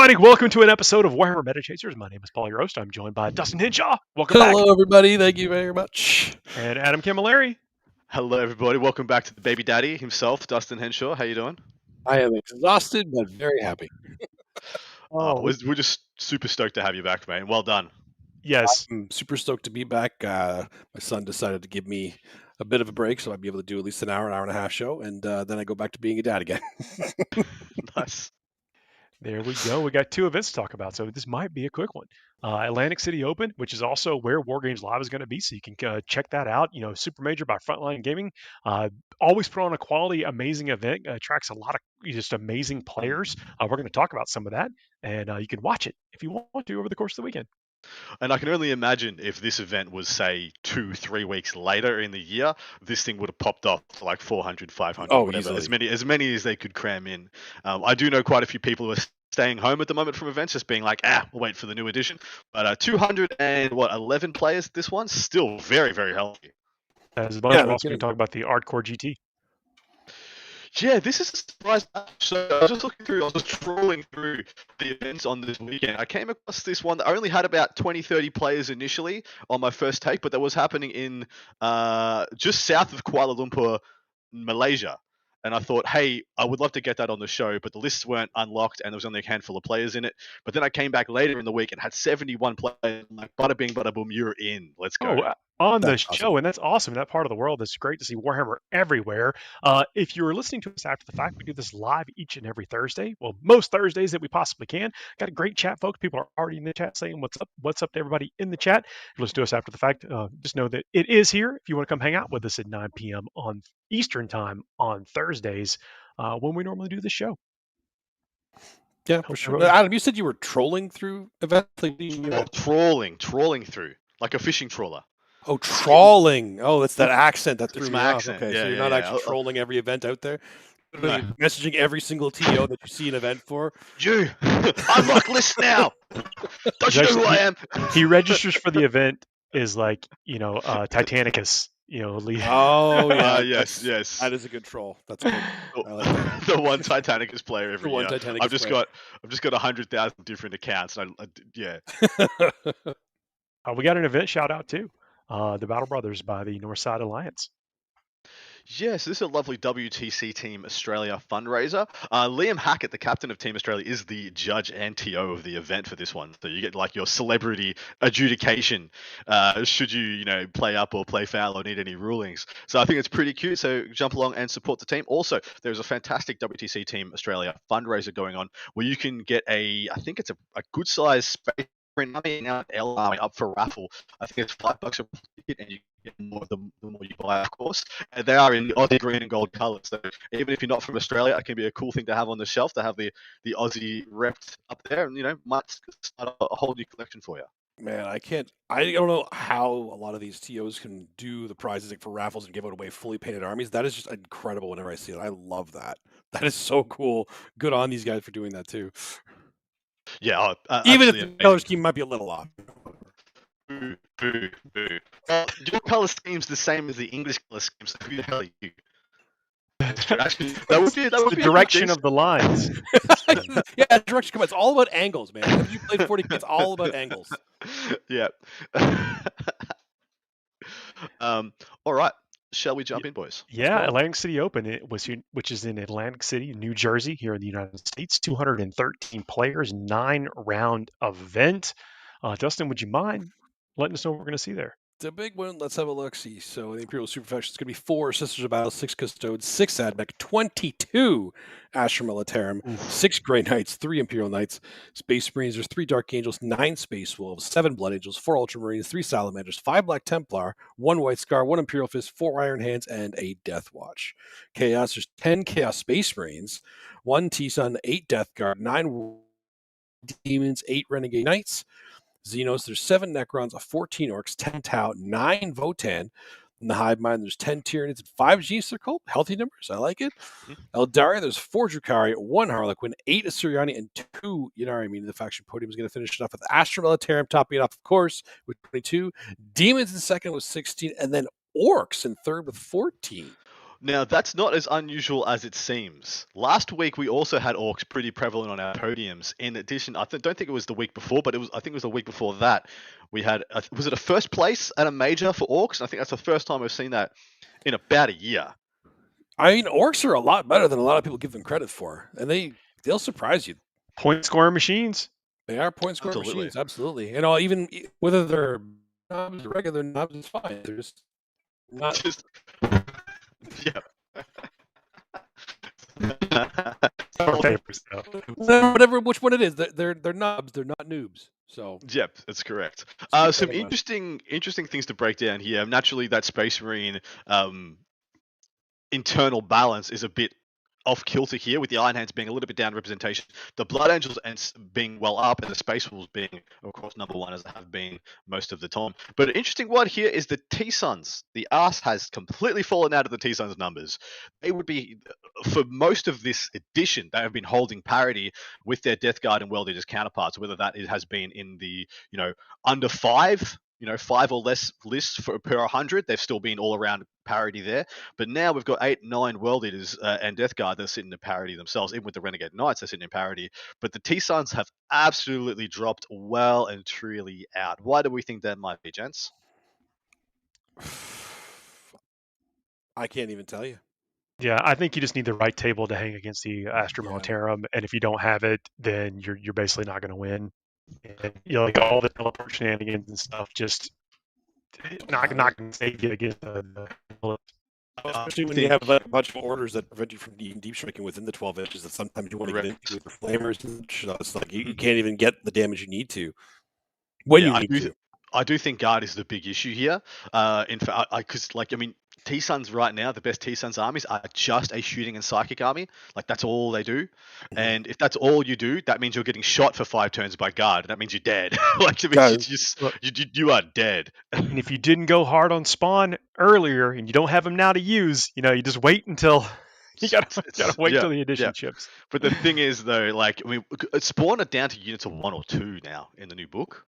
everybody. Welcome to an episode of Warhammer Meta Chasers. My name is Paul, your host. I'm joined by Dustin Henshaw. Welcome back. Hello, everybody. Thank you very much. And Adam Camilleri. Hello, everybody. Welcome back to the baby daddy himself, Dustin Henshaw. How you doing? I am exhausted, but very happy. We're just super stoked to have you back, mate. Well done. Yes. I'm super stoked to be back. My son decided to give me a bit of a break, so I'd be able to do at least an hour and a half show, and then I go back to being a dad again. Nice. There we go. We got two events to talk about, so this might be a quick one. Atlantic City Open, which is also where War Games Live is going to be, so you can check that out. You know, Super Major by Frontline Gaming. Always put on a quality, amazing event. Attracts a lot of just amazing players. We're going to talk about some of that, and you can watch it if you want to over the course of the weekend. And I can only imagine if this event was, say, 2-3 weeks later in the year, this thing would have popped off for like 400, 500, whatever, as many as they could cram in. I do know quite a few people who are staying home at the moment from events, just being like, we'll wait for the new edition. But 211 players, this one, still very, very healthy. As well, we're also going to talk about the Hardcore GT. Yeah, this is a surprise. So I was just looking through, I was just trolling through the events on this weekend. I came across this one that only had about 20, 30 players initially on my first take, but that was happening in just south of Kuala Lumpur, Malaysia. And I thought, hey, I would love to get that on the show, but the lists weren't unlocked and there was only a handful of players in it. But then I came back later in the week and had 71 players. I'm like, bada bing, bada boom, you're in. Let's go. On the show, and that's awesome. That part of the world, it's great to see Warhammer everywhere. If you're listening to us after the fact, we do this live each and every Thursday. Well, most Thursdays that we possibly can. Got a great chat, folks. People are already in the chat saying what's up to everybody in the chat. If you listen to us after the fact, just know that it is here. If you want to come hang out with us at 9 p.m. on Eastern time on Thursdays, when we normally do the show. Yeah, for sure. Adam, you said you were trolling through events? Trolling through, like a fishing trawler. Oh, trawling. Oh, that's that accent that threw me off. Accent. Okay, yeah, so you're not actually trolling every event out there? No. Messaging every single TO that you see an event for? You! Unlock list now! Don't you know who I am? He registers for the event is like, Titanicus. Oh, yeah. Yes. That is a good troll. That's good. I like that. The one Titanicus player every year. Titanicus I've just got 100,000 different accounts. Yeah. We got an event shout out too. The Battle Brothers by the Northside Alliance. Yes, this is a lovely WTC Team Australia fundraiser. Liam Hackett, the captain of Team Australia, is the judge and TO of the event for this one. So you get like your celebrity adjudication should you play up or play foul or need any rulings. So I think it's pretty cute. So jump along and support the team. Also, there's a fantastic WTC Team Australia fundraiser going on where you can get I think it's a good size space now up for raffle. I think it's $5 a ticket, and you get more the more you buy, of course. And they are in the Aussie green and gold colours. So even if you're not from Australia, it can be a cool thing to have on the shelf to have the Aussie repped up there, and might start a whole new collection for you. Man, I don't know how a lot of these TOs can do the prizes for raffles and give it away fully painted armies. That is just incredible whenever I see it. I love that. That is so cool. Good on these guys for doing that too. Yeah, even if the color scheme might be a little off. Boo. Your color scheme's the same as the English color scheme, so who the hell are you? Actually, that would be the direction of the lines. Yeah, direction. Come on, it's all about angles, man. Whenever you play 40K, it's all about angles. Yeah. All right. Shall we jump in, boys? Yeah, Atlantic City Open, which is in Atlantic City, New Jersey, here in the United States. 213 players, 9-round event. Dustin, would you mind letting us know what we're going to see there? The big one, let's have a look-see. So the Imperial Superfaction is going to be 4 Sisters of Battle, 6 Custodes, 6 Admech, 22 Astra Militarum, 6 Grey Knights, 3 Imperial Knights, Space Marines, there's 3 Dark Angels, 9 Space Wolves, 7 Blood Angels, 4 Ultramarines, 3 Salamanders, 5 Black Templar, 1 White Scar, 1 Imperial Fist, 4 Iron Hands, and a Death Watch. Chaos, there's 10 Chaos Space Marines, 1 T-Sun, 8 Death Guard, 9 Demons, 8 Renegade Knights, Xenos, there's 7 Necrons, 14 Orcs, 10 Tau, 9 VOTAN. In the Hive Mind, there's 10 Tyranids and 5 G-Circle. Healthy numbers. I like it. Eldaria, there's 4 Drukhari, 1 Harlequin, 8 Asyriani, and 2 Ynnari. Meaning the faction podium is going to finish it off with Astra Militarum topping it off, of course, with 22. Demons in second with 16, and then Orcs in third with 14. Now, that's not as unusual as it seems. Last week, we also had orcs pretty prevalent on our podiums. In addition, don't think it was the week before, but I think it was the week before that. We had, was it a first place at a major for orcs? I think that's the first time we've seen that in about a year. I mean, orcs are a lot better than a lot of people give them credit for, and they'll surprise you. Point scoring machines. They are point scoring machines, absolutely. And even whether they're knobs or regular knobs, it's fine. They're just not. Just, yeah. Whatever, which one it is, they're knobs. They're not noobs. So yep, that's correct. Some interesting things to break down here. Naturally, that Space Marine internal balance is a bit off kilter here, with the Iron Hands being a little bit down representation, the Blood Angels being well up, and the Space Wolves being, of course, number one, as they have been most of the time. But an interesting one here is the T-Suns. The arse has completely fallen out of the T-Suns numbers. They would be, for most of this edition, they have been holding parity with their Death Guard and World Eaters counterparts, whether that has been in the, under 5, 5 or less lists per 100. They've still been all around parity there. But now we've got 8, 9 World Eaters and Death Guard that are sitting in parity themselves. Even with the Renegade Knights, they're sitting in parity. But the T-Suns have absolutely dropped well and truly out. Why do we think that might be, gents? I can't even tell you. Yeah, I think you just need the right table to hang against the Astra Militarum, and if you don't have it, then you're basically not going to win. And like all the teleport shenanigans and stuff, just not going to save you against the especially when you have a bunch of orders that prevent you from even deep striking within the 12 inches. That sometimes you want to get into with the flamers. It's like you can't even get the damage you need to when you need to. I do think guard is the big issue here. In fact, because T-Suns right now, the best T-Suns armies are just a shooting and psychic army. Like, that's all they do. Mm-hmm. And if that's all you do, that means you're getting shot for 5 turns by guard. That means you're dead. You are dead. And if you didn't go hard on spawn earlier and you don't have them now to use, you just wait until you gotta wait till the edition ships. But the thing is, though, spawn are down to units of 1 or 2 now in the new book.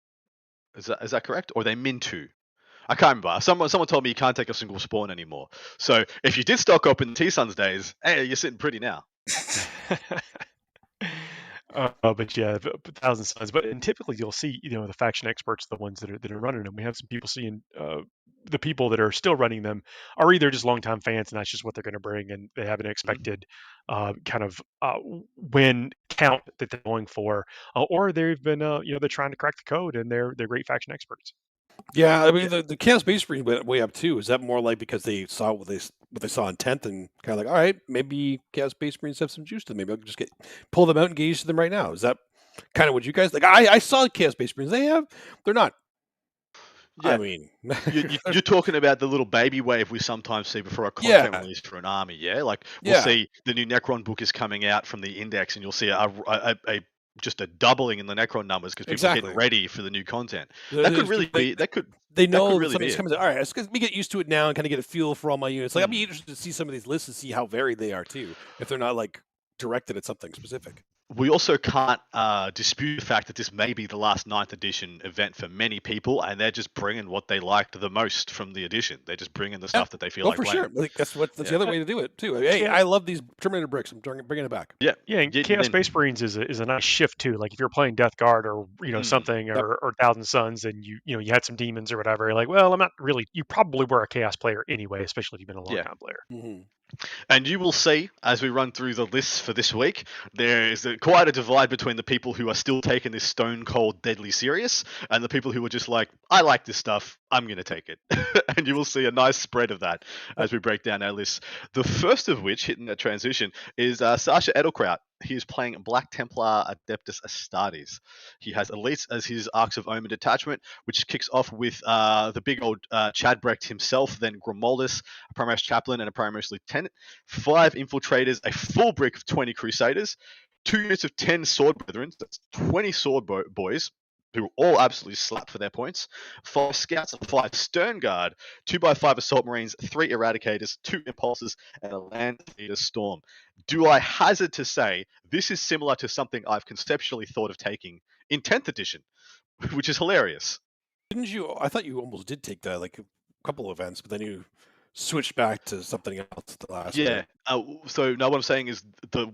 Is that correct? Or are they min 2? I can't remember. Someone told me you can't take a single spawn anymore. So if you did stock up in the T-Suns days, hey, you're sitting pretty now. But yeah, 1,000 Suns. But and typically you'll see, the faction experts, the ones that are running them. We have some people seeing the people that are still running them are either just longtime fans and that's just what they're going to bring, and they have an expected kind of win count that they're going for, or they've been they're trying to crack the code and they're great faction experts. Yeah, I mean the Chaos Space Marine went way up too. Is that more like because they saw what they saw in 10th and kind of like, all right, maybe Chaos Space Marines have some juice to them. Maybe I'll just pull them out and get used to them right now. Is that kind of what you guys like? I saw Chaos Space Marines. They're not. Yeah. I mean, you're talking about the little baby wave we sometimes see before a content release for an army. Yeah, like we'll see the new Necron book is coming out from the Index, and you'll see just a doubling in the Necron numbers because people are getting ready for the new content. That could really be. That could. They know really something's coming. All right, let me get used to it now and kind of get a feel for all my units. Like I'd be interested to see some of these lists and see how varied they are too, if they're not like directed at something specific. We also can't dispute the fact that this may be the last 9th edition event for many people, and they're just bringing what they liked the most from the edition. They're just bringing the stuff that they feel like playing. Sure. Like, that's the other way to do it too. Hey, I love these Terminator bricks. I'm bringing it back. Yeah. And Chaos Space Marines is a nice shift too. Like if you're playing Death Guard or something or 1,000 Suns and you had some demons or whatever, you're like, well, I'm not really. You probably were a Chaos player anyway, especially if you've been a long time player. Mm-hmm. And you will see, as we run through the lists for this week, there is quite a divide between the people who are still taking this stone cold deadly serious and the people who are just like, I like this stuff, I'm going to take it. And you will see a nice spread of that as we break down our lists. The first of which, hitting that transition, is SASCHA EDELKRAUT. He is playing Black Templar ADEPTUS ASTARTES. He has Elites as his Arcs of Omen detachment, which kicks off with the big old Chad Brecht himself, then Grimoldus, a Primaris Chaplain, and a Primaris Lieutenant, 5 Infiltrators, a full brick of 20 Crusaders, 2 units of 10 Sword Brethren, that's 20 Sword Boys, who all absolutely slapped for their points, 5 Scouts, 5 Stern Guard, 2x5 Assault Marines, 3 Eradicators, 2 Impulses, and a Land Eater Storm. Do I hazard to say this is similar to something I've conceptually thought of taking in 10th edition, which is hilarious. Didn't you? I thought you almost did take that, like a couple of events, but then you switched back to something else the last Yeah. time. So now what I'm saying is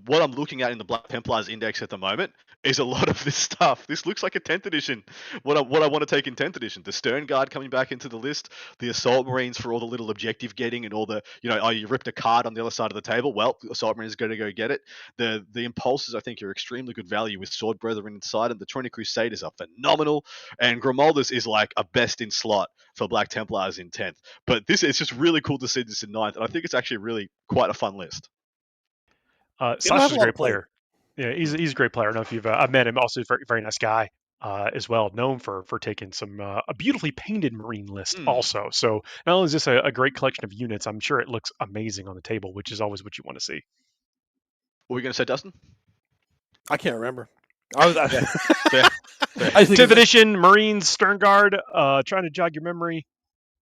what I'm looking at in the Black Templars index at the moment is a lot of this stuff. This looks like a 10th edition. What I want to take in 10th edition. The Stern Guard coming back into the list. The Assault Marines for all the little objective getting and all the, you ripped a card on the other side of the table. Well, Assault Marines is going to go get it. The Impulses I think are extremely good value with Sword Brethren inside, and the 20 Crusaders are phenomenal. And Grimoldus is like a best in slot for Black Templars in 10th. But it's just really cool to see this in 9th, and I think it's actually really quite a fun list. Sasha's a great player. Yeah, he's a great player. I don't know if you've I've met him. Also, a very, very nice guy as well. Known for taking some a beautifully painted Marine list also. So not only is this a great collection of units, I'm sure it looks amazing on the table, which is always what you want to see. What were you going to say, Dustin? I can't remember. I was Fair. 10th edition Marines Stern Guard. Trying to jog your memory.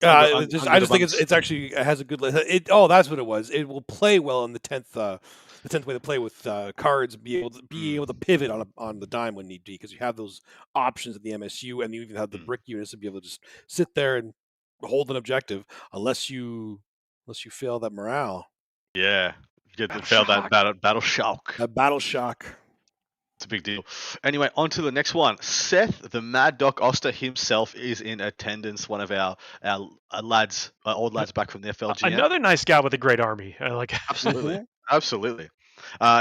I just think it's actually it has a good list. That's what it was. It will play well in the 10th way to play with cards, be able to pivot on the dime when need be, because you have those options in the MSU, and you even have the brick units to be able to just sit there and hold an objective, unless you fail that morale. Yeah, you get to fail that battle shock. That battle shock. It's a big deal. Anyway, on to the next one. Seth, the Mad Doc Oster himself, is in attendance. One of our lads, old lads back from the FLGM. Another nice guy with a great army. Absolutely. Absolutely.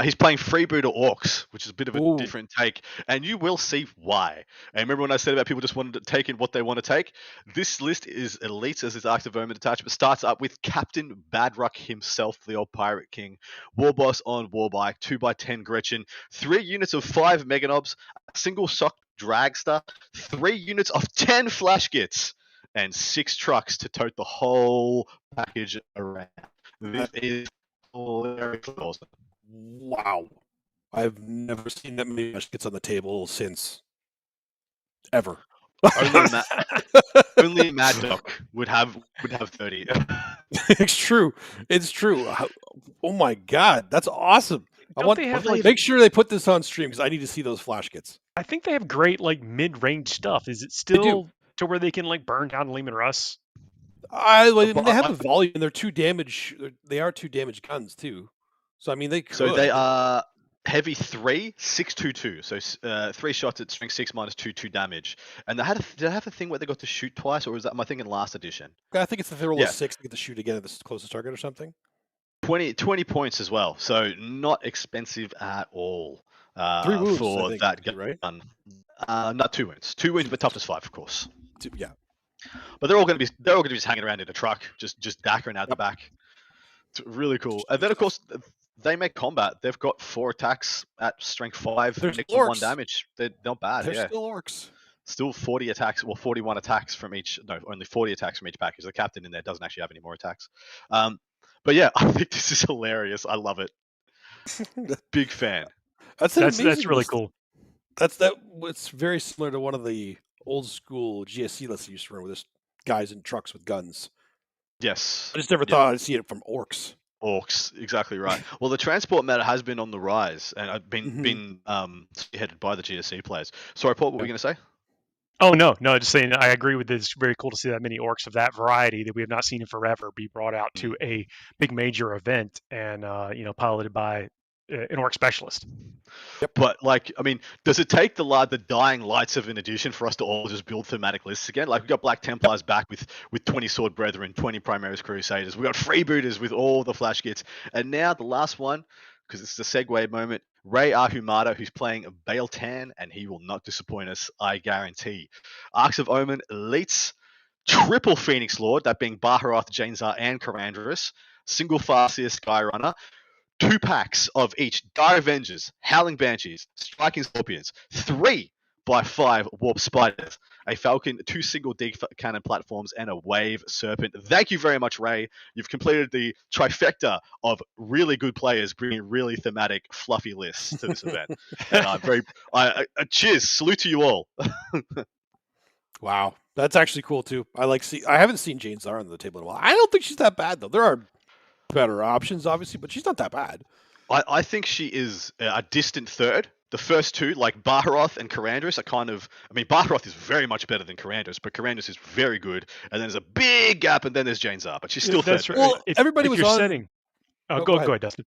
He's playing Freebooter Orks, which is a bit of a different take, and you will see why. And remember when I said about people just wanted to take in what they want to take? This list is elite as his Active Omen detachment starts up with Captain Badruck himself, the old Pirate King, Warboss on Warbike, 2x10 Gretchen, 3 units of 5 Meganobs, a single sock Dragster, 3 units of 10 Flash Gits, and 6 trucks to tote the whole package around. This is very awesome. Wow. I've never seen that many muskets on the table since ever. Only Mad Doc would have 30. It's true. Oh my god, that's awesome. Make sure they put this on stream, because I need to see those flash kits. I think they have great mid-range stuff. Is it still to where they can burn down Lehman Russ? They have the volume, and they're 2 damage. They are 2 damage guns too. So they could. So they are heavy 3, 622. So 3 shots at strength 6 minus 2 damage. And did they have a thing where they got to shoot twice, or was that am I thinking last edition? I think it's the roll of 6 to get to shoot again at the closest target or something. 20 points as well. So not expensive at all. 3 wounds for that gun, right? Not 2 wounds. 2 wounds, but toughness 5, of course. Yeah. But they're all going to be just hanging around in a truck, just dackering out the back. It's really cool. And then of course they make combat. They've got 4 attacks at strength 5, next to 1 damage. They're not bad. They're still orcs. Still 40 attacks, 41 attacks from each. No, only 40 attacks from each package. The captain in there doesn't actually have any more attacks. But yeah, I think this is hilarious. I love it. Big fan. That's really cool. It's very similar to one of the old school GSC lists I used to run, with this guys in trucks with guns. Yes. I just never thought I'd see it from orcs. Orcs, exactly right. Well, the transport meta has been on the rise, and I've been headed by the GSC players. Sorry, Paul, what were you going to say? Oh, no, just saying I agree with this. It's very cool to see that many orcs of that variety that we have not seen in forever be brought out to a big major event and, piloted by an orc specialist. Yep. But does it take the dying lights of an edition for us to all just build thematic lists again? Like we got Black Templars back with 20 Sword Brethren, 20 Primaris Crusaders. We got Freebooters with all the flash kits, and now the last one, because it's the segue moment. Ray AHUMADA, who's playing BEIL-TAN, and he will not disappoint us, I guarantee. Arcs of Omen, Elites, triple Phoenix Lord, that being Baharath, Janezar, and Karandris, single Farseer Skyrunner, 2 packs of each Dire Avengers, Howling Banshees, Striking Scorpions, 3x5 Warp Spiders, a Falcon, 2 single dig cannon platforms, and a Wave Serpent. Thank you very much, Ray. You've completed the trifecta of really good players bringing really thematic, fluffy lists to this event. And I'm cheers, salute to you all. Wow, that's actually cool too. I haven't seen Janezar on the table in a while. I don't think she's that bad though. There are better options, obviously, but she's not that bad. I think she is a distant third. the first two, like Baharoth and Karandris, are kind of. I mean, Baharoth is very much better than Karandris, but Karandris is very good. And then there's a big gap, and then there's Jane Czar, but she's still third. That's right. Well, everybody if was you're on. setting. Oh, go go ahead, Dustin.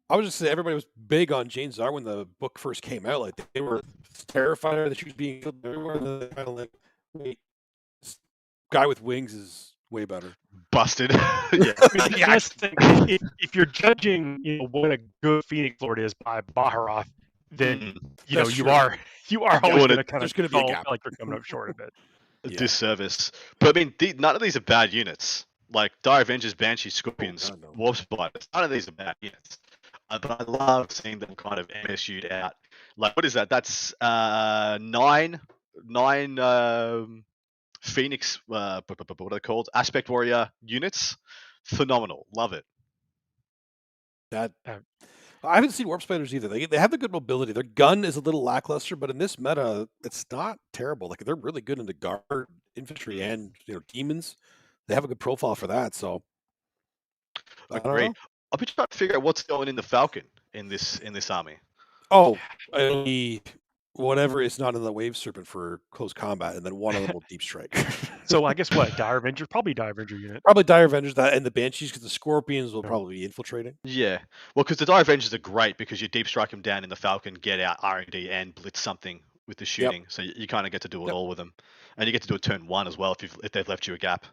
I was just saying, everybody was big on Jane Czar when the book first came out. Like they were terrified that she was being killed everywhere. And then they kind of like, wait, this guy with wings is way better. Busted. Yeah. That's the thing. If you're judging, what a good Phoenix Lord is by Baharoth, then That's you true. are always going to kind There's of gonna be a feel gap. like you're coming up short a bit. Yeah. Disservice. But I mean, none of these are bad units. Like Dire Avengers, Banshees, Scorpions, God, no. Warp Spiders. None of these are bad units. But I love seeing them kind of MSU'd out. Like, what is that? That's nine Phoenix. What are they called? Aspect Warrior units. Phenomenal. Love it. That I haven't seen Warp Spiders either. They have the good mobility. Their gun is a little lackluster, but in this meta, it's not terrible. Like they're really good into guard, infantry, and demons. They have a good profile for that. So I don't Agree. know. I've been trying to figure out what's going in the Falcon in this army. Oh, it'll be whatever is not in the Wave Serpent for close combat, and then one of them will deep strike. So I guess what Dire Avenger, probably Dire Avenger unit. Probably Dire Avengers that and the Banshees because the Scorpions will probably be infiltrating. Yeah, well, because the Dire Avengers are great because you deep strike them down in the Falcon, get out R&D, and blitz something with the shooting. So you kind of get to do it all with them, and you get to do a turn one as well if they've left you a gap.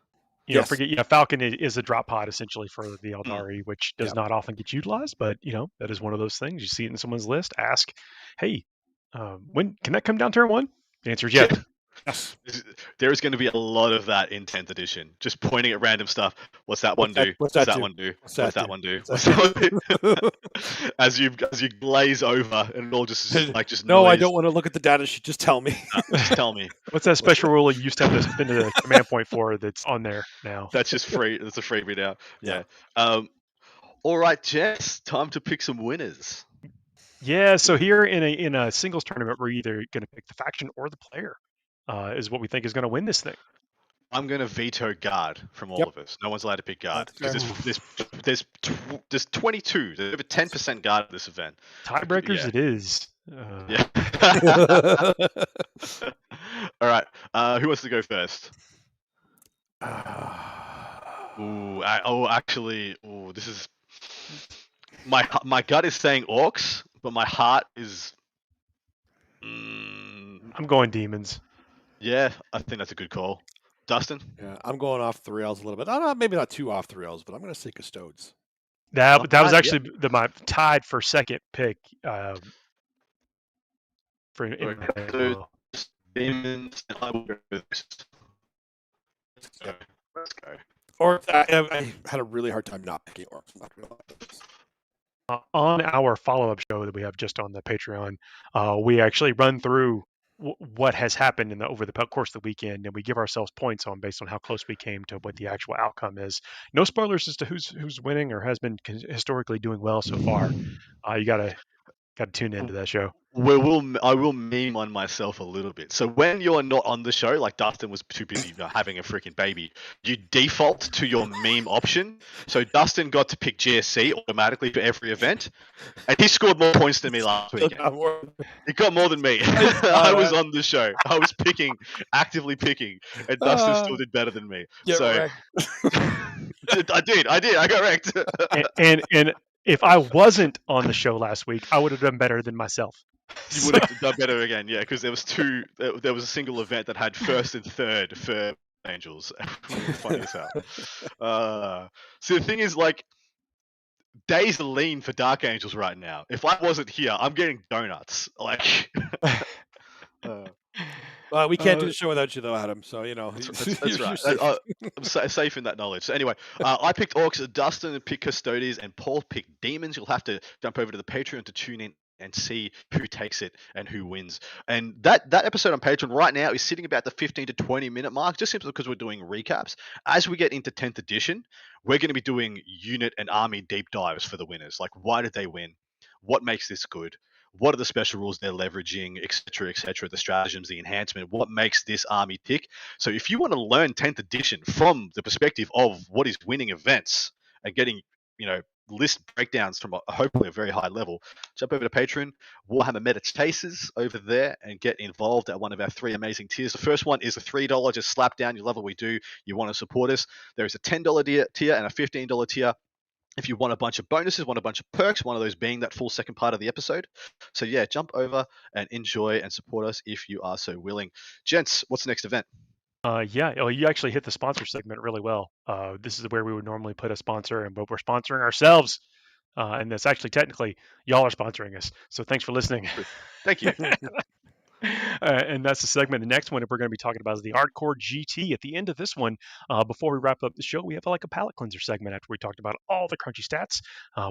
Falcon is a drop pod essentially for the Eldari, which does not often get utilized, but that is one of those things. You see it in someone's list, ask, hey, when can that come down turn one? The answer is yes. Yes. There is going to be a lot of that in 10th edition. Just pointing at random stuff. What's that one do? What's that one do? What's that one do? What's that one do? As you glaze over and it all just no, noise. I don't want to look at the data sheet. Just tell me. Just tell me. What's that special rule you used to have to spin to the command point for that's on there now? That's just free. That's a freebie now. Yeah. All right, Jess. Time to pick some winners. Yeah. So here in a singles tournament, we're either going to pick the faction or the player. Is what we think is going to win this thing. I'm going to veto guard from all of us. No one's allowed to pick guard because there's 22. There's over 10% guard at this event. Tiebreakers, it is. Yeah. All right. Who wants to go first? This is my gut is saying orcs, but my heart is. I'm going demons. Yeah, I think that's a good call. Dustin? Yeah, I'm going off the rails a little bit. Maybe not too off the rails, but I'm going to say custodes. That was actually my tied for second pick. Demons. Let's go. Or I had a really hard time not picking orcs. I'm not gonna lie. On our follow-up show that we have just on the Patreon, we actually run through what has happened over the course of the weekend, and we give ourselves points based on how close we came to what the actual outcome is. No spoilers as to who's winning or has been historically doing well so far. You gotta tune into that show. I will meme on myself a little bit. So when you're not on the show, like Dustin was too busy having a freaking baby, you default to your meme option. So Dustin got to pick GSC automatically for every event, and he scored more points than me last weekend. He got more than me. I was on the show. I was actively picking, and Dustin still did better than me. So I did. I got wrecked. and if I wasn't on the show last week, I would have done better than myself. You would have done better again, yeah, because there was a single event that had first and third for Angels. Funny as hell. So the thing is, like, days are lean for Dark Angels right now. If I wasn't here, I'm getting donuts. Like, we can't do the show without you, though, Adam. So that's right. I'm safe in that knowledge. So anyway, I picked orcs. Dustin picked custodians, and Paul picked demons. You'll have to jump over to the Patreon to tune in and see who takes it and who wins. And that episode on Patreon right now is sitting about the 15 to 20 minute mark, just simply because we're doing recaps. As we get into 10th edition, we're going to be doing unit and army deep dives for the winners. Like, why did they win? What makes this good? What are the special rules they're leveraging, etc., the stratagems, the enhancement, what makes this army tick? So if you want to learn 10th edition from the perspective of what is winning events and getting, list breakdowns from hopefully a very high level, jump over to Patreon, Warhammer Meta Chasers over there, and get involved at one of our 3 amazing tiers. The first one is a $3, just slap down, you love what we do, you want to support us. There is a $10 tier and a $15 tier if you want a bunch of bonuses, want a bunch of perks, one of those being that full second part of the episode. So yeah, jump over and enjoy and support us if you are so willing. Gents, what's the next event? Yeah, oh, you actually hit the sponsor segment really well. This is where we would normally put a sponsor, but we're sponsoring ourselves. And that's actually technically y'all are sponsoring us. So thanks for listening. Thank you. And that's the segment. The next one we're going to be talking about is the Hardcore GT. At the end of this one, before we wrap up the show, we have like a palate cleanser segment after we talked about all the crunchy stats.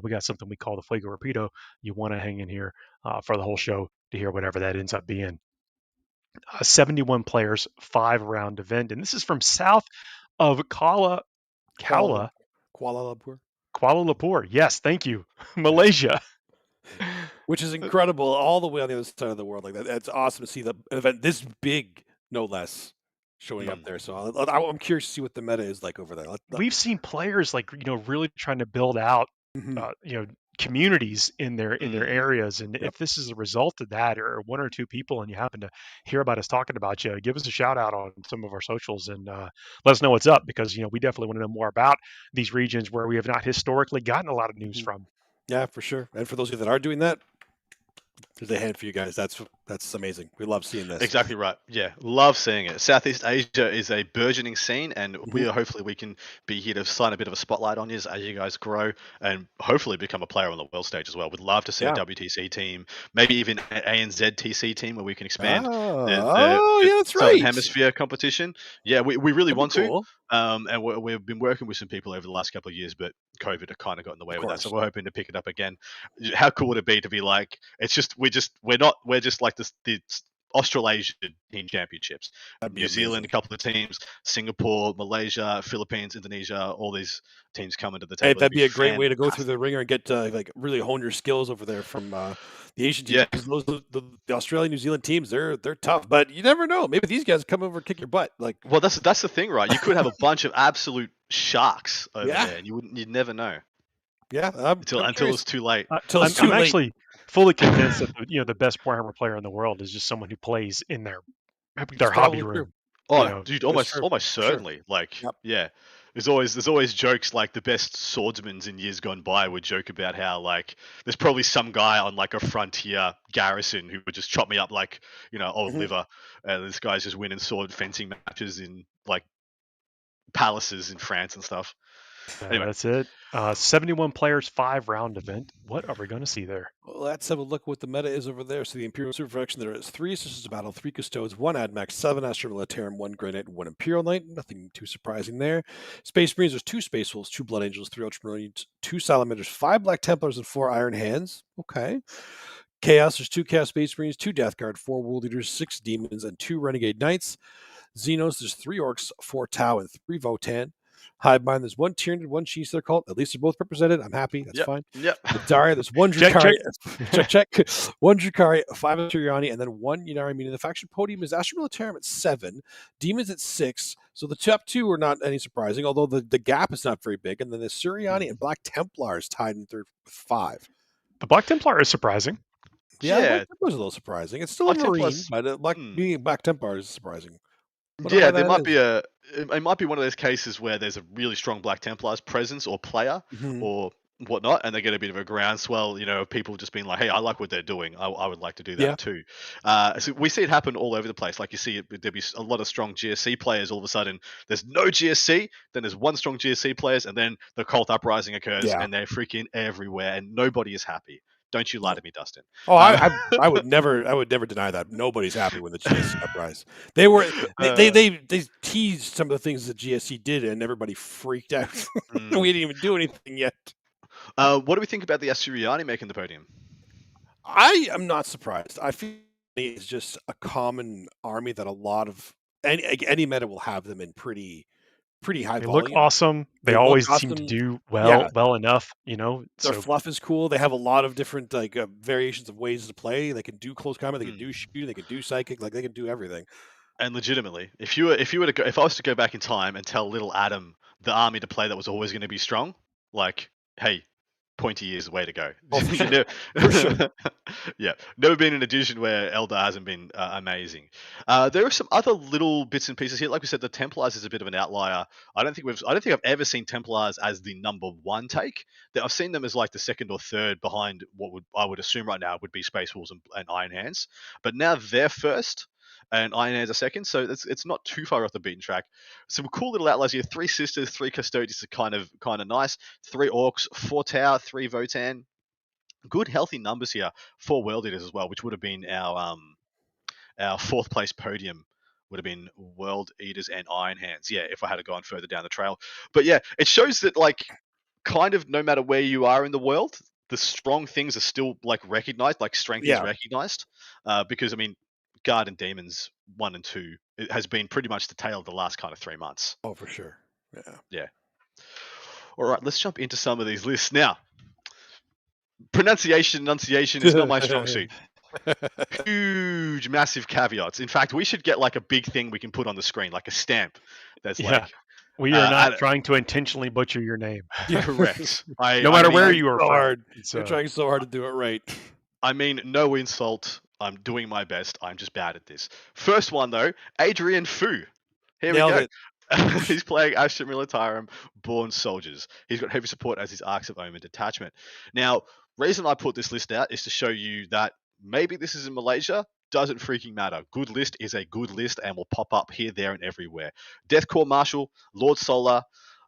We got something we call the Fuego Rapido. You want to hang in here for the whole show to hear whatever that ends up being. 71 players, 5-round event. And this is from south of Kuala Lumpur. Yes, thank you. Malaysia. Which is incredible, all the way on the other side of the world. Like that's awesome to see the event this big, no less, showing up there. So I'm curious to see what the meta is like over there. We've seen players like really trying to build out communities in their areas, and if this is a result of that, or 1 or 2 people, and you happen to hear about us talking about you, give us a shout out on some of our socials and let us know what's up, because we definitely want to know more about these regions where we have not historically gotten a lot of news from. Yeah, for sure. And for those of you that are doing that, there's a hand for you guys. That's amazing. We love seeing this. Exactly right. Yeah, love seeing it. Southeast Asia is a burgeoning scene, and hopefully we can be here to shine a bit of a spotlight on you as you guys grow and hopefully become a player on the world stage as well. We'd love to see a WTC team, maybe even an ANZ TC team where we can expand that's right. hemisphere competition. Yeah, we really want cool. to. And we've been working with some people over the last couple of years, but COVID had kind of got in the way with that. So we're hoping to pick it up again. How cool would it be to be like, we're just like the Australasian team championships. New Zealand, a couple of teams, Singapore, Malaysia, Philippines, Indonesia, all these teams coming to the table. Hey, that'd be a great way to go through the ringer and get like really hone your skills over there from the Asian teams. Yeah. The Australian, New Zealand teams, they're tough, but you never know. Maybe these guys come over and kick your butt. Like, well, that's the thing, right? You could have a bunch of absolute sharks over there, and you'd never know. Yeah, until it's too late. I'm actually fully convinced that the best Warhammer player in the world is just someone who plays in their hobby room. Oh, dude, almost certainly. Sure. Like, yeah, there's always jokes like the best swordsmen in years gone by would joke about how like there's probably some guy on like a frontier garrison who would just chop me up like old liver, and this guy's just winning sword fencing matches in like palaces in France and stuff. Anyway. That's it. 71 players, 5-round event. What are we going to see there? Well, let's have a look at what the meta is over there. So the Imperial Super Faction, there is 3 Sisters of Battle, 3 Custodes, 1 AdMax, 7 Astra Militarum, 1 Grey Knight, 1 Imperial Knight. Nothing too surprising there. Space Marines, there's 2 Space Wolves, 2 Blood Angels, 3 Ultramarines, 2 Salamanders, 5 Black Templars, and 4 Iron Hands. Okay. Chaos, there's 2 Chaos Space Marines, 2 Death Guard, 4 World Eaters, 6 Demons, and 2 Renegade Knights. Xenos, there's 3 Orcs, 4 Tau, and 3 Votann. Hive Mind, there's 1 Tyranid, 1 Cheese, they're called. At least they're both represented. I'm happy. That's fine. Yep. The Daria, there's 1 Drukhari. check. 1 Drukhari, 5 ASURYANI, and then 1 Ynnari. Meaning the faction podium is Astra Militarum at 7, Demons at 6. So the top 2 are not any surprising, although the gap is not very big. And then the ASURYANI and Black Templars tied in third with 5. The Black Templar is surprising. Yeah. Black Templar is a little surprising. It's still a Marine, but being Black Templar is surprising. Yeah, there might be it might be one of those cases where there's a really strong Black Templars presence or player or whatnot, and they get a bit of a groundswell, of people just being like, hey, I like what they're doing. I would like to do that too. So we see it happen all over the place. Like you see, there'd be a lot of strong GSC players. All of a sudden, there's no GSC, then there's 1 strong GSC players, and then the cult uprising occurs, and they're freaking everywhere, and nobody is happy. Don't you lie to me, Dustin. Oh, I would never deny that. Nobody's happy when the GSC uprise. They teased some of the things that GSC did, and everybody freaked out. We didn't even do anything yet. What do we think about the ASURYANI making the podium? I am not surprised. I feel it's just a common army that a lot of any meta will have them in pretty high volume. Look awesome. They always seem to do well enough, Their fluff is cool. They have a lot of different variations of ways to play. They can do close combat. They can do shooting. They can do psychic. Like they can do everything. And legitimately, if I was to go back in time and tell little Adam the army to play that was always going to be strong, like, hey, pointy is the way to go. Oh, for sure. Never- For sure. Yeah, never been in an edition where Eldar hasn't been amazing. There are some other little bits and pieces here. Like we said, the Templars is a bit of an outlier. I don't think I've ever seen Templars as the number one take. I've seen them as like the second or third behind what I would assume right now would be Space Wolves and Iron Hands. But now they're first, and Iron Hands are second, so it's not too far off the beaten track. Some cool little outliers here: 3 Sisters, 3 Custodians are kind of nice. 3 Orcs, 4 Tau, 3 Votann. Good healthy numbers here. 4 World Eaters as well, which would have been our 4th place podium. Would have been World Eaters and Iron Hands. Yeah, if I had gone further down the trail. But yeah, it shows that like kind of no matter where you are in the world, the strong things are still like recognized. Like strength is recognized. Because I mean, Guard and Demons 1 and 2 it has been pretty much the tale of the last kind of 3 months. Oh, for sure. Yeah. All right, let's jump into some of these lists now. Enunciation is not my strong suit. Huge, massive caveats. In fact, we should get like a big thing we can put on the screen, like a stamp. That's like we are not trying to intentionally butcher your name. Correct. No matter where you are from. You're trying so hard to do it right. I mean, no insult. I'm doing my best. I'm just bad at this. First one though, Adrian Fu. Here we go. He's playing Astra Militarum Born Soldiers. He's got heavy support as his Arcs of Omen detachment. Now, reason I put this list out is to show you that maybe this is in Malaysia. Doesn't freaking matter. Good list is a good list and will pop up here, there, and everywhere. Death Corps Marshal, Lord Solar,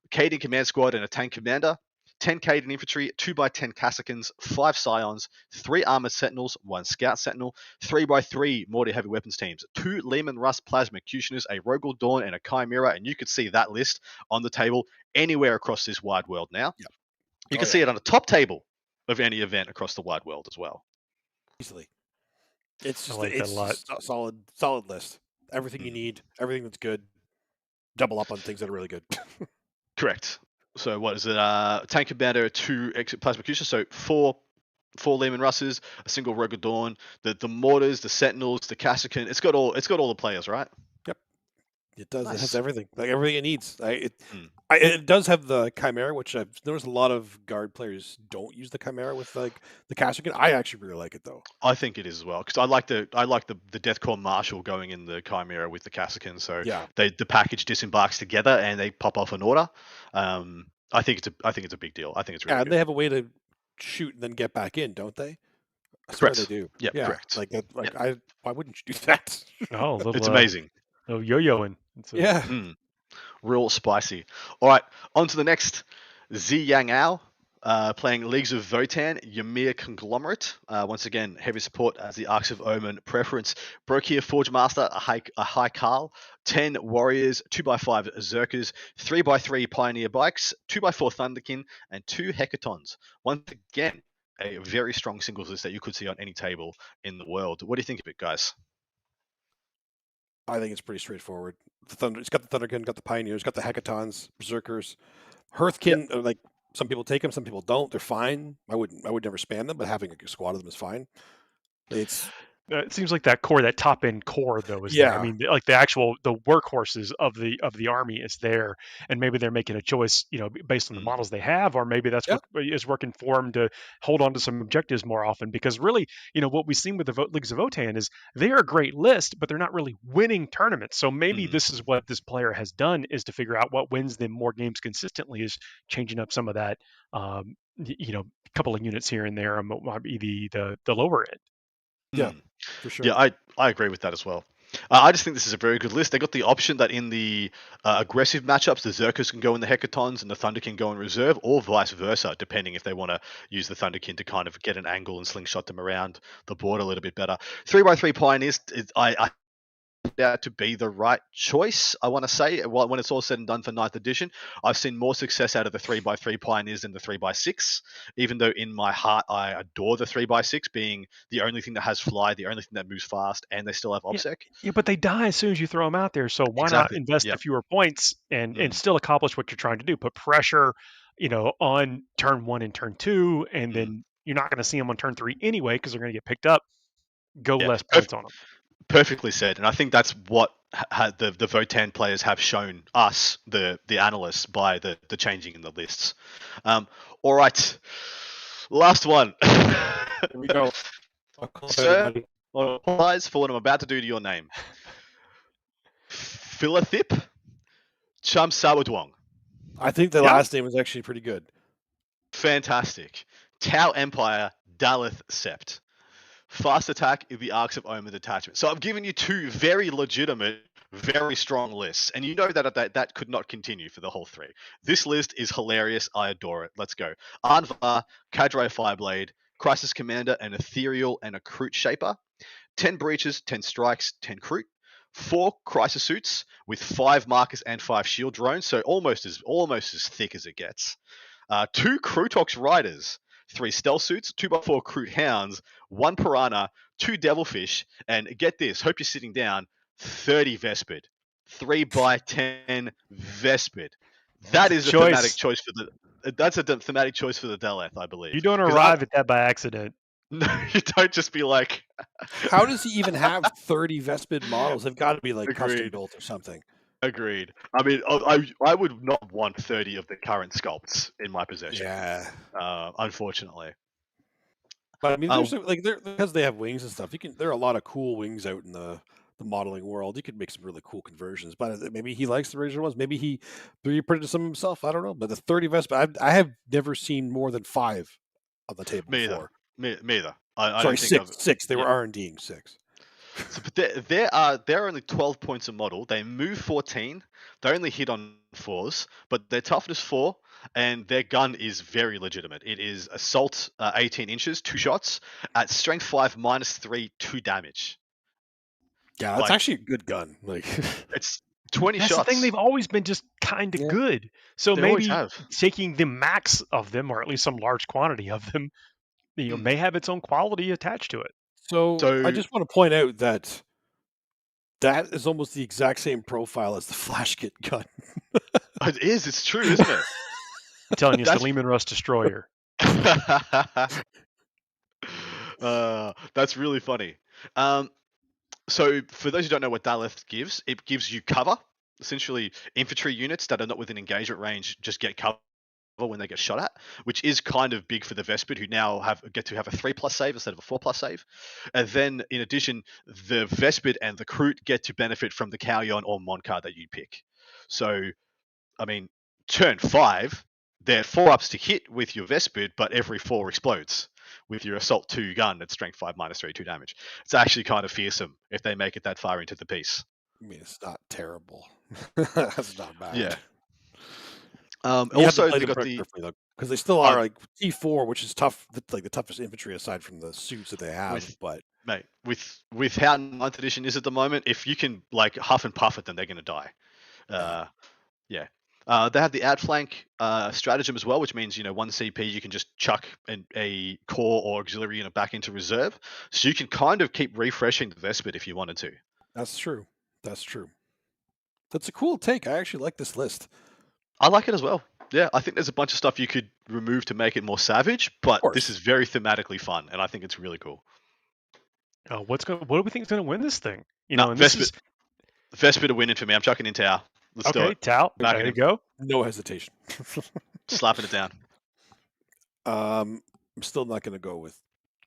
Caden Command Squad, and a Tank Commander. 10 Caden Infantry, 2x10 Cassicans, 5 Scions, 3 Armored Sentinels, 1 Scout Sentinel, 3x3 Mortar Heavy Weapons teams, 2 Lehman Russ Plasma Executioners, a Rogel Dawn, and a Chimera, and you could see that list on the table anywhere across this wide world now. Yep. You can see it on the top table of any event across the wide world as well. Easily. It's just like it's that a lot. a solid list. Everything you need, everything that's good. Double up on things that are really good. Correct. So what is it? Tank Commander, 2 Plasma Executioners, so 4 Lehman Russes, a single Rogel Dawn, the Mortars, the Sentinels, the Cassican. It's got all the players, right? Yep. It does. Nice. It has everything. Like everything it needs. It does have the Chimera, which I've noticed a lot of Guard players don't use the Chimera with like the Cassican. I actually really like it though. I think it is as well because I like the Death Corps Marshal going in the Chimera with the Cassican. So the package disembarks together and they pop off an order. I think it's a big deal. I think it's really good. And they have a way to shoot and then get back in, don't they? I Correct. swear they do. Yep, yeah, correct. Like that. Like why wouldn't you do that? Oh, little, it's amazing. Oh, yo-yoing. Yeah. Real spicy. All right, on to the next. Zi Yang Ao, playing Leagues of Votann, YMYR Conglomerate. Once again, heavy support as the Arcs of Omen preference. Brokir Forge Master, a High Carl, 10 Warriors, 2x5 Zerkers, 3x3 Pioneer Bikes, 2x4 Thunderkin, and 2 Hecatons. Once again, a very strong singles list that you could see on any table in the world. What do you think of it, guys? I think it's pretty straightforward. It's got the Thunderkin, got the Pioneers, got the Hecatons, Berserkers, Hearthkin. Like some people take them, some people don't. They're fine. I would never spam them, but having a squad of them is fine. It seems like that top end core though is there. I mean, like the workhorses of the army is there, and maybe they're making a choice, based on the models they have, or maybe that's what is working for them to hold on to some objectives more often. Because really, what we've seen with the Leagues of Votann is they are a great list, but they're not really winning tournaments. So maybe this is what this player has done, is to figure out what wins them more games consistently, is changing up some of that, couple of units here and there, might be the lower end. Yeah, for sure. Yeah, I agree with that as well. I just think this is a very good list. They got the option that in the aggressive matchups, the Zerkers can go in the Hecatons and the Thunder can go in reserve, or vice versa, depending if they want to use the Thunderkin to kind of get an angle and slingshot them around the board a little bit better. 3x3 Pioneers, I out to be the right choice, I want to say. When it's all said and done for 9th edition, I've seen more success out of the 3x3 Pioneers than the 3x6, even though in my heart I adore the 3x6 being the only thing that has fly, the only thing that moves fast, and they still have OBSEC. Yeah, but they die as soon as you throw them out there, so why not invest the fewer points and still accomplish what you're trying to do? Put pressure, on turn 1 and turn 2, and then you're not going to see them on turn 3 anyway because they're going to get picked up. Go less points on them. Perfectly said, and I think that's what the Votann players have shown us, the analysts, by the changing in the lists. All right, Last one. Here we go. Sir, applies for what I'm about to do to your name. Philathip Chamsawadwong. I think the last name was actually pretty good. Fantastic. Tau Empire Daleth Sept. Fast attack in the Arcs of Omen detachment. So I've given you two very legitimate, very strong lists, and you know that could not continue for the whole three. This list is hilarious. I adore it. Let's go. Anvar, Cadre Fireblade, Crisis Commander, an Ethereal, and a Kroot Shaper. 10 breaches, 10 strikes, 10 Kroot. 4 Crisis Suits with 5 markers and 5 shield drones, so almost as thick as it gets. 2 Krutox Riders, 3 Stealth Suits, 2x4 Kroot Hounds, 1 Piranha, 2 Devilfish, and get this, hope you're sitting down, 30 Vespid. 3x10 Vespid. That's a thematic choice for the Deleth, I believe. You don't arrive at that by accident. No, you don't just be like... How does he even have 30 Vespid models? They've got to be like custom built or something. Agreed. I mean, I would not want 30 of the current sculpts in my possession. Yeah. Unfortunately. But I mean, because they have wings and stuff. There are a lot of cool wings out in the modeling world. You could make some really cool conversions. But maybe he likes the original ones. Maybe he 3D printed some himself. I don't know. But the 30 Vespid, I have never seen more than 5 on the table before. Me either. Sorry, 6. They were R&Ding 6. So, but they're only 12 points a model. They move 14. They only hit on 4s, but their toughness 4, and their gun is very legitimate. It is assault 18 inches, 2 shots at strength 5 -3, 2 damage. Yeah, that's actually a good gun. It's 20 That's shots. the thing. They've always been just kind of good. So They maybe always taking the max of them, or at least some large quantity of them, may have its own quality attached to it. So I just want to point out that is almost the exact same profile as the Flash Kit gun. It is. It's true, isn't it? I'm telling you, it's the Lehman Russ Destroyer. That's really funny. So for those who don't know what Daleth gives, it gives you cover. Essentially, infantry units that are not within engagement range just get cover when they get shot at, which is kind of big for the Vespid, who now get to have a 3+ save instead of a 4+ save. And then, in addition, the Vespid and the Kroot get to benefit from the Kauyon or Mon card that you pick. So, I mean, turn 5, they're 4-ups to hit with your Vespid, but every 4 explodes with your Assault 2 gun at strength 5 -3, 2 damage. It's actually kind of fearsome if they make it that far into the piece. I mean, it's not terrible. That's not bad. Yeah. Also, they got because they still are like T4, which is tough, like the toughest infantry aside from the suits that they have. With how 9th edition is at the moment, if you can like huff and puff at them, they're going to die. Yeah. They have the outflank stratagem as well, which means 1 CP you can just chuck a core or auxiliary unit back into reserve, so you can kind of keep refreshing the Vespid if you wanted to. That's true. That's a cool take. I actually like this list. I like it as well. Yeah, I think there's a bunch of stuff you could remove to make it more savage, but this is very thematically fun, and I think it's really cool. What do we think is going to win this thing? Vespid are winning for me. I'm chucking in Tau. Let's do it. Tau. There you go. No hesitation. Slapping it down. I'm still not going to go with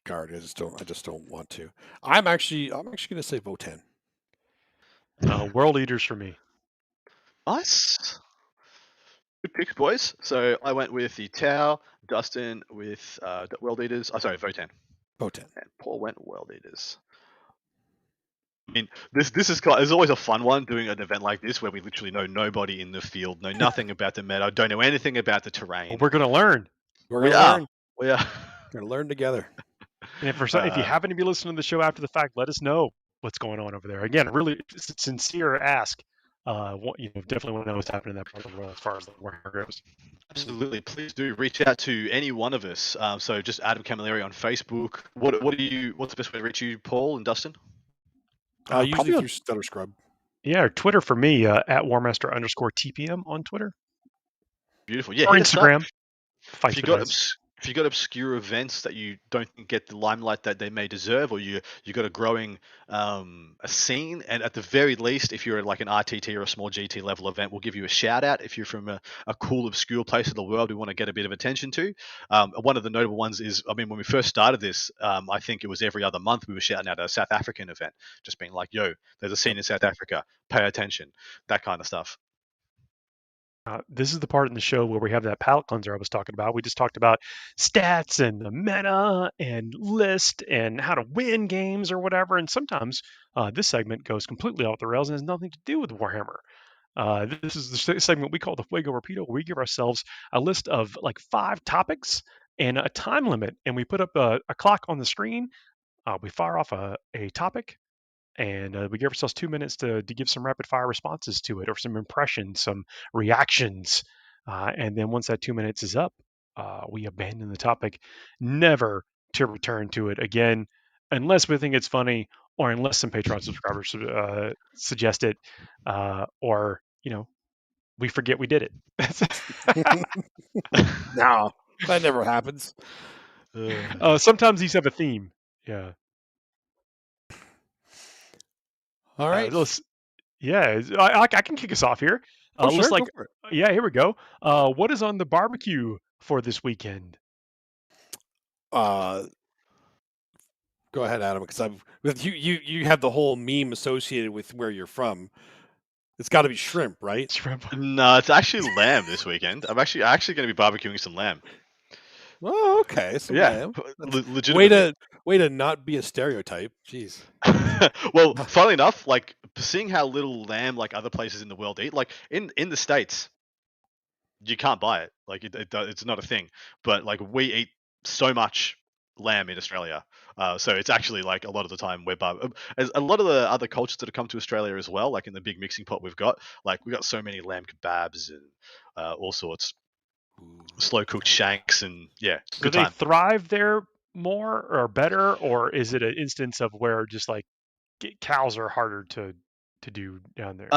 Guard. I just don't want to. I'm actually going to say VOTAN. World Eaters for me. Nice. Good picks, boys. So I went with the Tau, Dustin with World Eaters. VOTAN. VOTAN. And Paul went World Eaters. I mean, this is always a fun one doing an event like this where we literally know nobody in the field, know nothing about the meta, don't know anything about the terrain. Well, we're going to learn. We are. We're going to learn together. And if you happen to be listening to the show after the fact, let us know what's going on over there. Again, really sincere ask. Definitely want to know what's happening in that part of the world as far as the Warhammer goes. Absolutely, please do reach out to any one of us. So just Adam Camilleri on Facebook. What's the best way to reach you, Paul and Dustin? Usually through Stutter Scrub. Yeah, or Twitter for me at @Warmaster_TPM on Twitter. Beautiful. Yeah, or Instagram. If you got if you got obscure events that you don't think get the limelight that they may deserve, or you got a growing a scene, and at the very least, if you're like an RTT or a small GT level event, we'll give you a shout out. If you're from a cool obscure place of the world we want to get a bit of attention to, one of the notable ones is, I mean, when we first started this, I think it was every other month we were shouting out a South African event, just being like, yo, there's a scene in South Africa, pay attention, that kind of stuff. This is the part in the show where we have that palate cleanser I was talking about. We just talked about stats and the meta and list and how to win games or whatever. And sometimes this segment goes completely off the rails and has nothing to do with Warhammer. This is the segment we call the Fuego Rapido, where we give ourselves a list of like 5 topics and a time limit. And we put up a clock on the screen. We fire off a topic. And we give ourselves 2 minutes to give some rapid fire responses to it, or some impressions, some reactions. And then once that 2 minutes is up, we abandon the topic, never to return to it again, unless we think it's funny, or unless some Patreon subscribers suggest it, or, we forget we did it. No, that never happens. Sometimes these have a theme. Yeah. All right. I can kick us off here. Sure, go for it. Yeah, here we go. What is on the barbecue for this weekend? Go ahead, Adam, because you have the whole meme associated with where you're from. It's got to be shrimp, right? Shrimp. No, it's actually lamb this weekend. I'm actually going to be barbecuing some lamb. Oh, okay. So Yeah, legitimately. Way to not be a stereotype. Jeez. Well, funnily enough, like seeing how little lamb like other places in the world eat, like in the States, you can't buy it. Like it's not a thing. But like we eat so much lamb in Australia, so it's actually like a lot of the time as a lot of the other cultures that have come to Australia as well, like in the big mixing pot we've got so many lamb kebabs and all sorts. Slow cooked shanks, and yeah, do they thrive there more or better, or is it an instance of where just like cows are harder to do down there?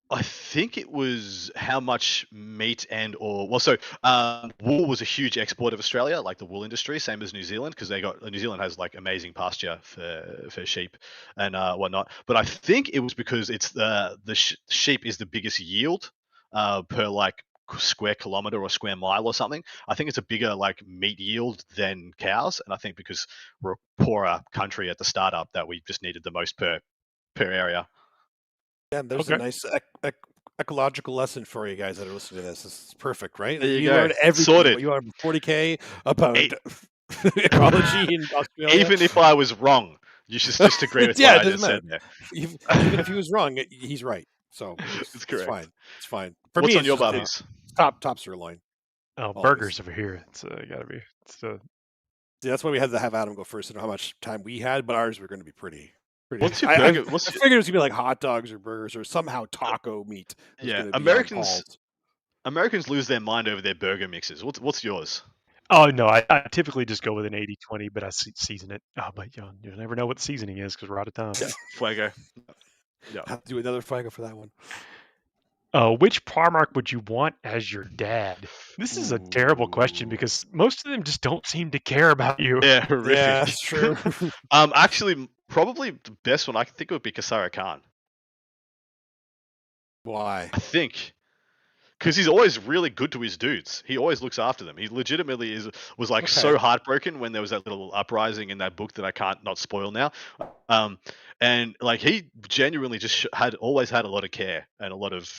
I think it was how much meat wool was a huge export of Australia, like the wool industry, same as New Zealand, because New Zealand has like amazing pasture for sheep and whatnot. But I think it was because it's the sheep is the biggest yield per like square kilometer or square mile or something. I think it's a bigger like meat yield than cows, and I think because we're a poorer country at the startup that we just needed the most per area. Yeah, there's a nice ecological lesson for you guys that are listening to this. This is perfect, right? There you go. learn everything. Sorted. You learn 40K about ecology in Australia. Even if I was wrong, you should just agree with what I just said there. Even if he was wrong, he's right. So it's correct. It's fine. For What's me, on your barbies? Top sirloin. Oh, always. Burgers over here. It's gotta be. That's why we had to have Adam go first. I don't know how much time we had, but ours were going to be pretty. What's your burger? I figured it was gonna be like hot dogs or burgers or somehow taco meat. Yeah, Americans lose their mind over their burger mixes. What's yours? Oh no, I typically just go with an 80-20, but I season it. Oh, but you'll never know what the seasoning is because we're out of time. Yeah, Fuego. Yeah, have to do another Fuego for that one. Which Primarch would you want as your dad? This is a terrible question because most of them just don't seem to care about you. Yeah, horrific. Yeah, that's true. Actually, probably the best one I can think of would be Kasara Khan. Why? I think because he's always really good to his dudes. He always looks after them. He legitimately was like so heartbroken when there was that little uprising in that book that I can't not spoil now. And like he genuinely just always had a lot of care and a lot of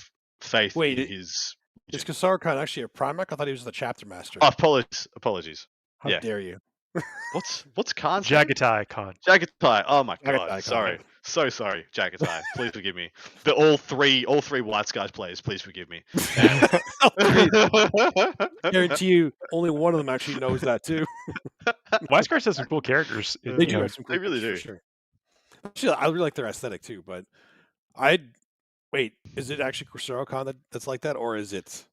faith in his. Is Kasara Khan actually a Primarch? I thought he was the chapter master. Oh, apologies. How dare you? What's Khan's Jagatai Khan. Jagatai. Oh my god. Sorry. So sorry, Jagatai. Please forgive me. All three White Skies players, please forgive me. Guarantee you, only one of them actually knows that too. White Skies has some cool characters. They do. Have some cool they really do. Sure. Actually, I really like their aesthetic too. But wait. Is it actually Kasara Khan that's like that, or is it?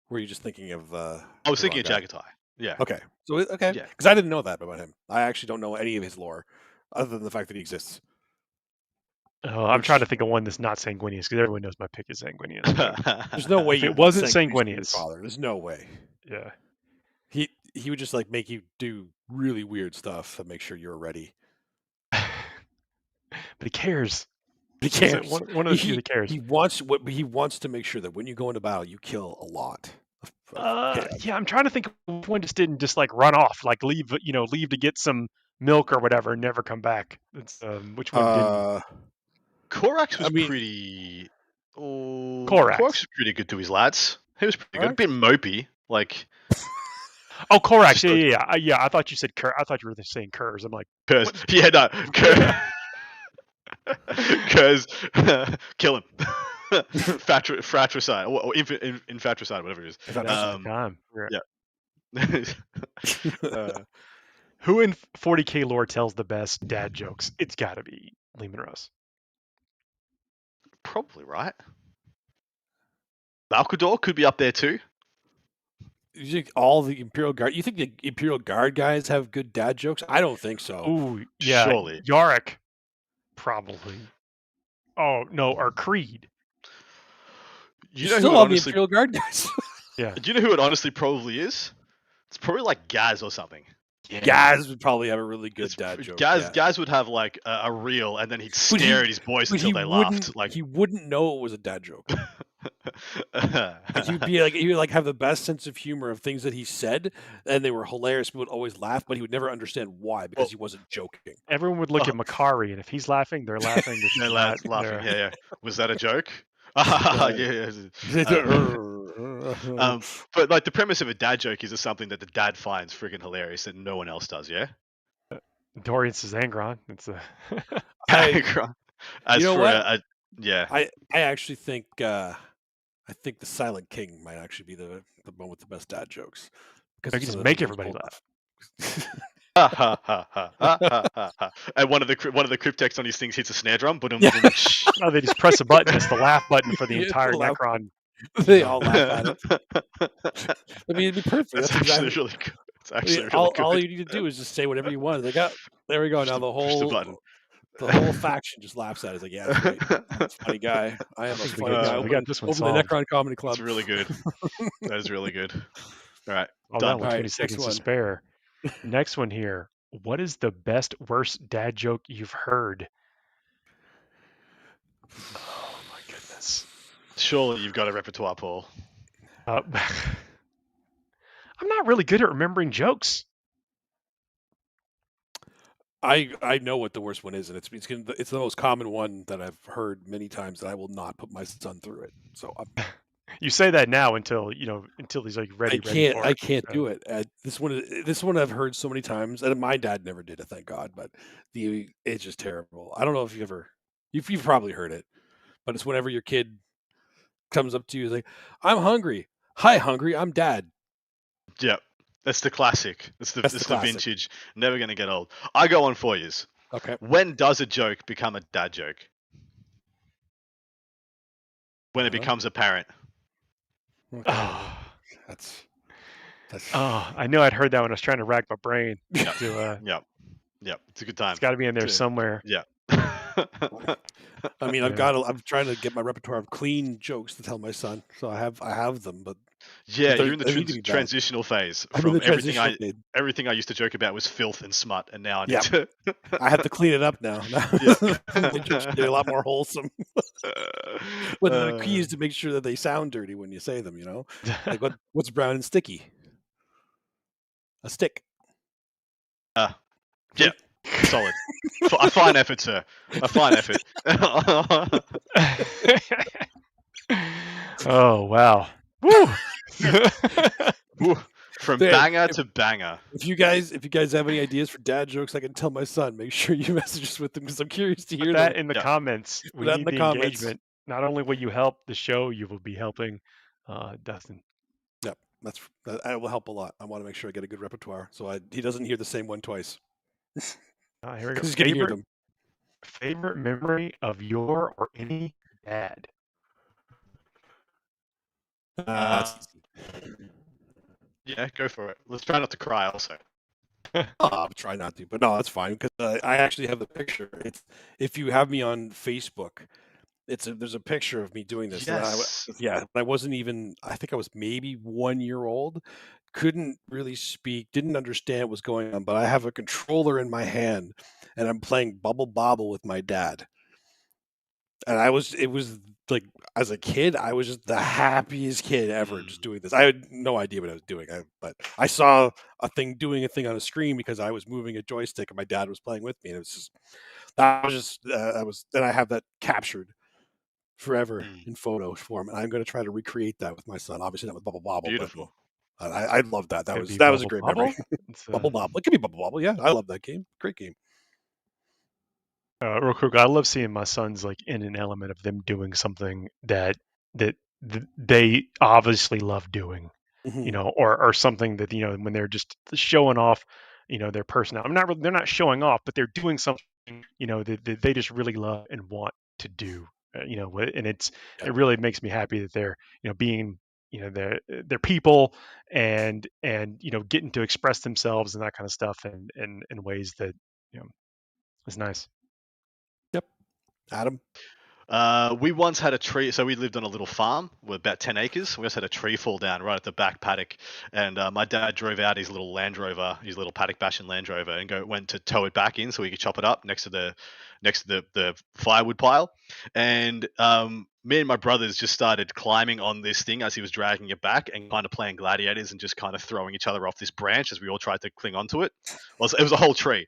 Were you just thinking of? I was thinking of Jagatai. Yeah. Okay. So because I didn't know that about him. I actually don't know any of his lore, other than the fact that he exists. Oh, I'm trying to think of one that's not Sanguinius because everyone knows my pick is Sanguinius. There's no way it wasn't Sanguinius. Father. There's no way. Yeah. he would just like make you do really weird stuff to make sure you're ready. But he cares. He He's cares. one of the few that cares. He wants to make sure that when you go into battle, you kill a lot. Yeah, I'm trying to think of one just didn't just like run off, like leave to get some milk or whatever, and never come back. It's which one didn't? Korax was pretty. Oh, Korax was pretty good to his lads. He was pretty good. A bit mopey, like. Oh, Korax. Yeah. I thought you said Cur. I thought you were saying Curs. I'm like, Curs. Yeah, no. Curs. Kill him. Fratricide or infantricide, whatever it is. Yeah. Who in 40k lore tells the best dad jokes? It's got to be Lehman Russ. Probably right. Valkador could be up there too. You think all the Imperial Guard? You think the Imperial Guard guys have good dad jokes? I don't think so. Ooh, yeah. Surely. Yarick, probably. Oh no, or Creed. You know still who all honestly, the Imperial Guard guys. Yeah. Do you know who it honestly probably is? It's probably like Gaz or something. Yeah. Gaz would probably have a really good dad joke. Gaz would have like a reel, and then he'd stare at his boys until they laughed. Like he wouldn't know it was a dad joke. Like he would like have the best sense of humor of things that he said, and they were hilarious. People would always laugh, but he would never understand why because he wasn't joking. Everyone would look at Makari, and if he's laughing, they're laughing. They're laughing. Yeah. Was that a joke? But like the premise of a dad joke is something that the dad finds friggin' hilarious that no one else does. Yeah. Dorian says Angron. It's a Angron. You know what? Yeah. I actually think the Silent King might actually be the one with the best dad jokes because he can make everybody laugh. And one of the cryptex on his things hits a snare drum. But no, they just press a button. It's the laugh button for the entire Necron. They all laugh at it. I mean, it'd be perfect. That's actually really good. It's actually really good. All you need to do is just say whatever you want. Like, there we go. Now the whole faction just laughs at it. It's like, yeah, that's great. That's a funny guy. I am a funny guy. We got this one over the Necron Comedy Club. That's really good. That is really good. All right. Done. 20 seconds to spare. Next one here. What is the best, worst dad joke you've heard? Oh my goodness. Surely you've got a repertoire, Paul. I'm not really good at remembering jokes. I know what the worst one is, and it's the most common one that I've heard many times, and I will not put my son through it. So you say that now until he's like ready. I can't do it. This one I've heard so many times, and my dad never did it, thank God. But it's just terrible. I don't know if you've probably heard it, but it's whenever your kid comes up to you, like, "I'm hungry. Hi, hungry. I'm dad." Yep. That's the classic. That's the vintage. Never going to get old. I go on for years. Okay. When does a joke become a dad joke? When it becomes apparent. Okay. Oh, that's. Oh, I know I'd heard that when I was trying to rack my brain. Yep. It's a good time. It's got to be in there somewhere. Yeah. I mean, I'm trying to get my repertoire of clean jokes to tell my son, so I have them, but you're in the transitional phase. From everything I used to joke about was filth and smut, and now I need to. I have to clean it up now. They're a lot more wholesome. But the key is to make sure that they sound dirty when you say them. Like what's brown and sticky? A stick. Yeah. Solid. A fine effort, sir. A fine effort. Oh wow. Woo! From banger to banger. If you guys have any ideas for dad jokes, I can tell my son. Make sure you message us with them because I'm curious to hear that them. in the comments. We need the engagement. Not only will you help the show, you will be helping Dustin. Yep, that will help a lot. I want to make sure I get a good repertoire so he doesn't hear the same one twice. Here we go. He's gonna hear them. Favorite memory of your or any dad? Yeah, go for it. Let's try not to cry also. I'll try not to, but no, that's fine because I actually have the picture. If you have me on Facebook, there's a picture of me doing this. Yes. I wasn't even, I think I was maybe 1 year old, couldn't really speak, didn't understand what was going on, but I have a controller in my hand and I'm playing Bubble Bobble with my dad. And it was like, as a kid, I was just the happiest kid ever just doing this. I had no idea what I was doing, but I saw a thing doing a thing on a screen because I was moving a joystick and my dad was playing with me. And it was just, then I have that captured forever in photo form. And I'm going to try to recreate that with my son. Obviously not with Bubble Bobble, Beautiful. but I love that. That Could was be a Bubble great Bobble? memory. Bubble Bobble. It could be Bubble Bobble. Yeah, I love that game. Great game. Real quick, I love seeing my sons like in an element of them doing something that they obviously love doing, Mhm. or something that when they're just showing off, their personality. They're not showing off, but they're doing something, that they just really love and want to do. And it really makes me happy that they're, being, they're people and getting to express themselves and that kind of stuff in ways that is nice. Yep. Adam. We once had a tree, so we lived on a little farm with about 10 acres. We just had a tree fall down right at the back paddock, and my dad drove out his little Land Rover, his little paddock bashing Land Rover, and went to tow it back in so we could chop it up next to the firewood pile. And me and my brothers just started climbing on this thing as he was dragging it back and kind of playing gladiators and just kind of throwing each other off this branch as we all tried to cling onto it. It was a whole tree.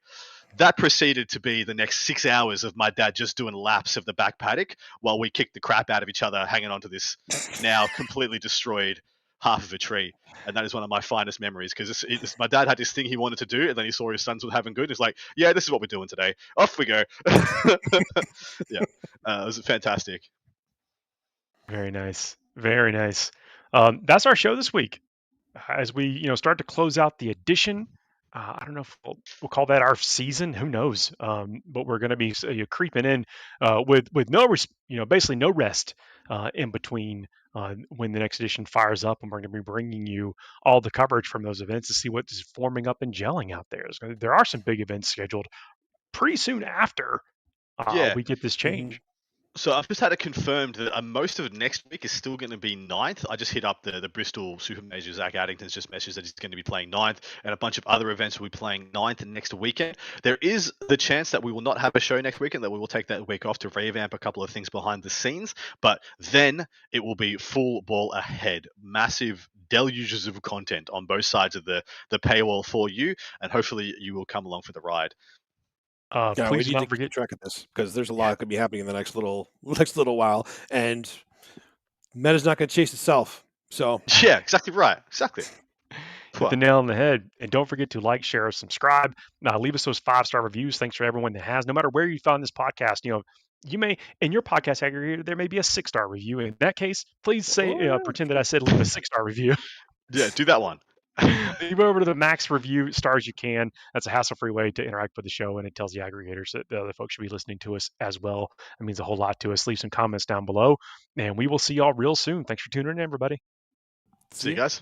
That proceeded to be the next 6 hours of my dad just doing laps of the back paddock while we kicked the crap out of each other, hanging onto this now completely destroyed half of a tree. And that is one of my finest memories because my dad had this thing he wanted to do, and then he saw his sons were having good. He's like, "Yeah, this is what we're doing today. Off we go." Yeah, it was fantastic. Very nice. Very nice. That's our show this week. As we start to close out the edition, I don't know if we'll call that our season. Who knows? But we're going to be creeping in with basically no rest in between when the next edition fires up, and we're going to be bringing you all the coverage from those events to see what is forming up and gelling out there. There are some big events scheduled pretty soon after Yeah. we get this change. So I've just had it confirmed that most of next week is still going to be 9th. I just hit up the Bristol Super Major. Zach Addington's just messaged that he's going to be playing 9th, and a bunch of other events will be playing 9th next weekend. There is the chance that we will not have a show next weekend, that we will take that week off to revamp a couple of things behind the scenes, but then it will be full ball ahead. Massive deluges of content on both sides of the paywall for you, and hopefully you will come along for the ride. Yeah, we Please need don't to forget. keep track of this because there's a lot could be happening in the next little while, and Meta's not going to chase itself. So Yeah, exactly right. Exactly. Hit the nail on the head. And don't forget to like, share, subscribe. Leave us those 5-star reviews. Thanks for everyone that has. No matter where you found this podcast, you may, in your podcast aggregator, there may be a 6-star review. In that case, please pretend that I said leave a 6-star review. Yeah, do that one. Leave over to the max review stars you can. That's a hassle-free way to interact with the show, and it tells the aggregators that the other folks should be listening to us as well. It means a whole lot to us. Leave some comments down below, and we will see y'all real soon. Thanks for tuning in, everybody. See you guys.